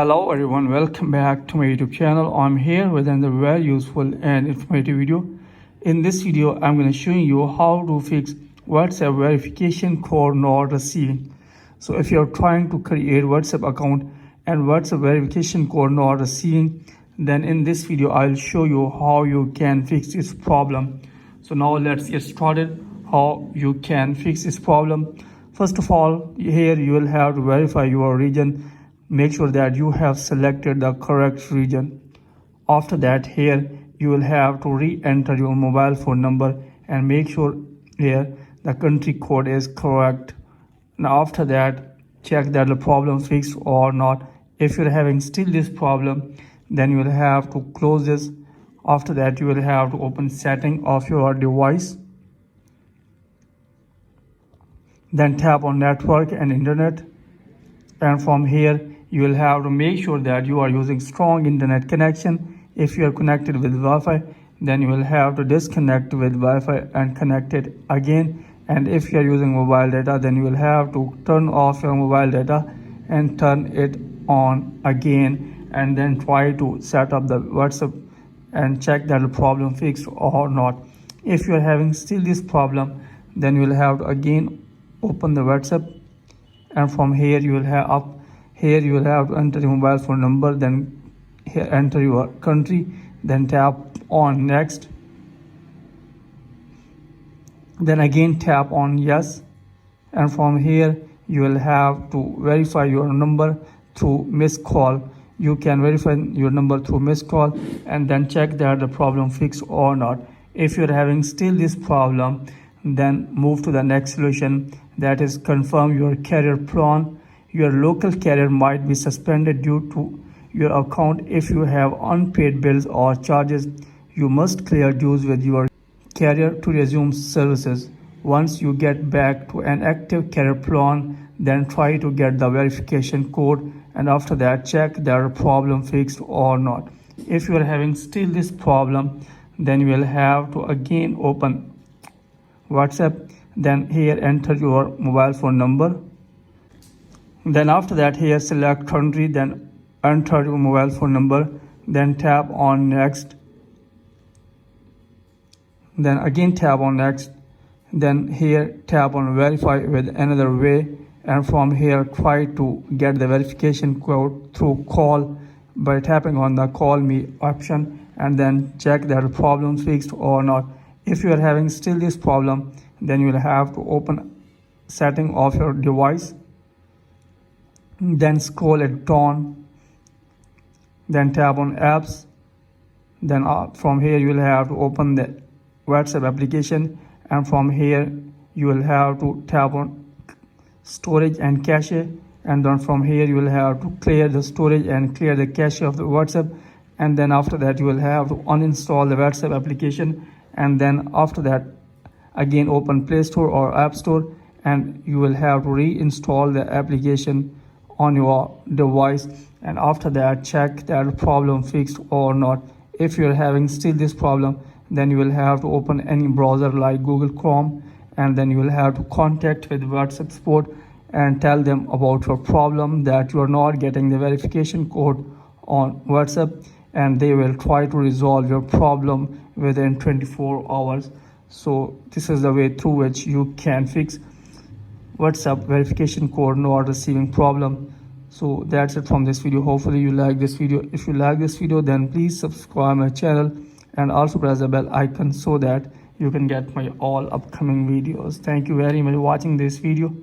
Hello everyone, welcome back to my YouTube channel. I'm here with another very useful and informative video. In this video, I'm going to show you how to fix WhatsApp verification code not receiving. So if you're trying to create WhatsApp account and WhatsApp verification code not receiving, then in this video, I'll show you how you can fix this problem. So now let's get started how you can fix this problem. First of all, here you will have to verify your region. Make sure that you have selected the correct region. After that, here you will have to re-enter your mobile phone number and make sure here the country code is correct. Now after that, check that the problem fixed or not. If you're having still this problem, then you will have to close this. After that, you will have to open setting of your device. Then tap on network and internet. And from here, you will have to make sure that you are using strong internet connection. If you are connected with Wi-Fi, then you will have to disconnect with Wi-Fi and connect it again. And if you are using mobile data, then you will have to turn off your mobile data and turn it on again. And then try to set up the WhatsApp and check that the problem fixed or not. If you are having still this problem, then you will have to again open the WhatsApp. And from here you will have to enter your mobile phone number, then here enter your country, then tap on next, then again tap on yes. And from here you will have to verify your number through missed call. You can verify your number through missed call and then check that the problem fixed or not. If you're having still this problem, then move to the next solution, that is confirm your carrier plan. Your local carrier might be suspended due to your account. If you have unpaid bills or charges, you must clear dues with your carrier to resume services. Once you get back to an active carrier plan, then try to get the verification code, and after that check that the problem fixed or not. If you are having still this problem, then you will have to again open WhatsApp, then here enter your mobile phone number. Then after that, here select country, then enter your mobile phone number, then tap on next, then again tap on next, then here tap on verify with another way, and from here try to get the verification code through call by tapping on the call me option, and then check that the problem fixed or not. If you are having still this problem, then you will have to open setting of your device, then scroll it down, then tap on apps, then from here you will have to open the WhatsApp application, and from here you will have to tap on storage and cache, and then from here you will have to clear the storage and clear the cache of the WhatsApp, and then after that you will have to uninstall the WhatsApp application, and then after that again open Play Store or App Store, and you will have to reinstall the application on your device, and after that check that the problem fixed or not. If you're having still this problem, then you will have to open any browser like Google Chrome, and then you will have to contact with WhatsApp support and tell them about your problem, that you are not getting the verification code on WhatsApp, and they will try to resolve your problem within 24 hours. So this is the way through which you can fix WhatsApp verification code not receiving problem. So that's it from this video. Hopefully you like this video. If you like this video, then please subscribe my channel and also press the bell icon so that you can get my all upcoming videos. Thank you very much for watching this video.